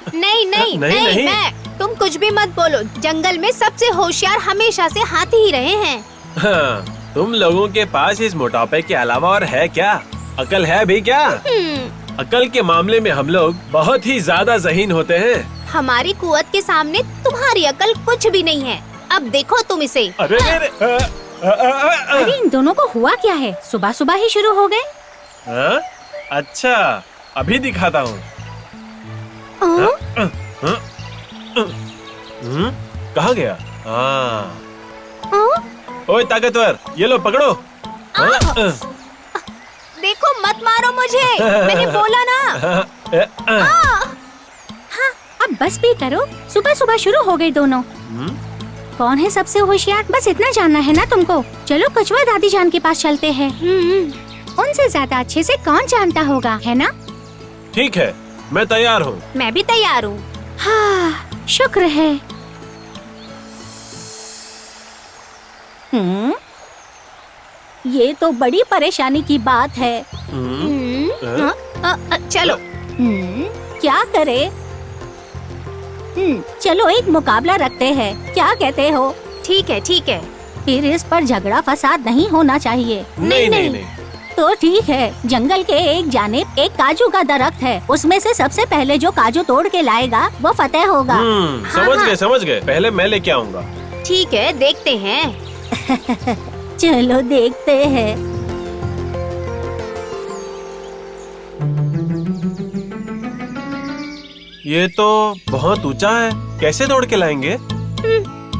नहीं नहीं नहीं, नहीं। मैं तुम कुछ भी मत बोलो। जंगल में सबसे होशियार हमेशा से हाथी ही रहे हैं। हाँ, तुम लोगों के पास इस मोटापे के अलावा और है क्या? अकल है भी क्या? अकल के मामले में हम लोग बहुत ही ज्यादा ज़हीन होते हैं। हमारी कुवत के सामने तुम्हारी अकल कुछ भी नहीं है। अब देखो तुम इसे। अरे अरे इन दोनों को हुआ क्या है? सुबह सुबह ही शुरू हो गए। हाँ? अच्छा, अभी दिखाता हूँ। कहाँ गया? हाँ। ओए ताकतवर, ये लो पकड़ो। देखो मत मारो मुझे, मैंने बोला ना। हाँ, अब बस भी करो। सुबह सुबह शुरू हो गए दोनों। कौन है सबसे होशियार? बस इतना जानना है ना तुमको। चलो कछुआ दादी जान के पास चलते हैं। उनसे ज्यादा अच्छे से कौन जानता होगा, है ना? ठीक है, मैं तैयार हूँ। मैं भी तैयार हूँ। हाँ, शुक्र है। ये तो बड़ी परेशानी की बात है। चलो। क्या करे? चलो एक मुकाबला रखते हैं, क्या कहते हो? ठीक है ठीक है। फिर इस पर झगड़ा फसाद नहीं होना चाहिए। नहीं नहीं नहीं। तो ठीक है, जंगल के एक जानिब एक काजू का दरख्त है। उसमें से सबसे पहले जो काजू तोड़ के लाएगा वो फतेह होगा। समझ गए। पहले मैं लेके आऊँगा। ठीक है, देखते हैं। चलो देखते हैं। ये तो बहुत ऊंचा है, कैसे तोड़ के लाएंगे?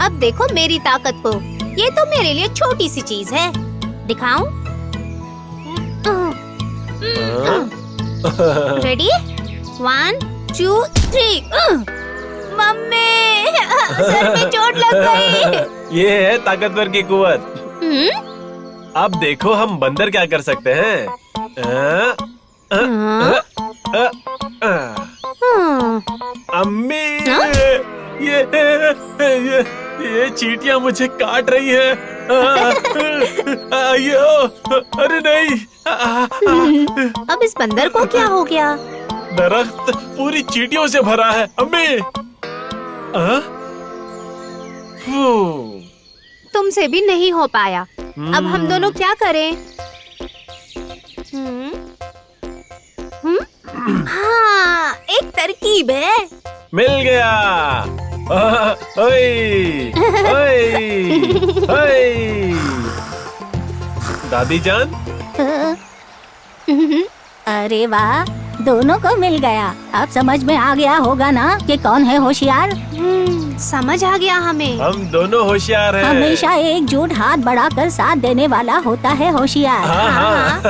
अब देखो मेरी ताकत को। ये तो मेरे लिए छोटी सी चीज है। दिखाऊं? रेडी? 1 2 3। मम्मी, सर में चोट लग गई। ये है ताकतवर की कुवत। अब देखो हम बंदर क्या कर सकते हैं। अम्मी, ये चींटियां मुझे काट रही है। अयो, अरे नहीं। अब इस बंदर को क्या हो गया? दरख्त पूरी चींटियों से भरा है। अम्मी, तुमसे भी नहीं हो पाया। अब हम दोनों क्या करें? हाँ, एक तरकीब है। मिल गया। ओए, ओए, ओए। दादी जान, अरे वाह, दोनों को मिल गया। अब समझ में आ गया होगा ना कि कौन है होशियार। समझ आ गया हमें। हम दोनों होशियार हैं। हमेशा एकजुट हाथ बढ़ाकर साथ देने वाला होता है होशियार। हाँ हाँ।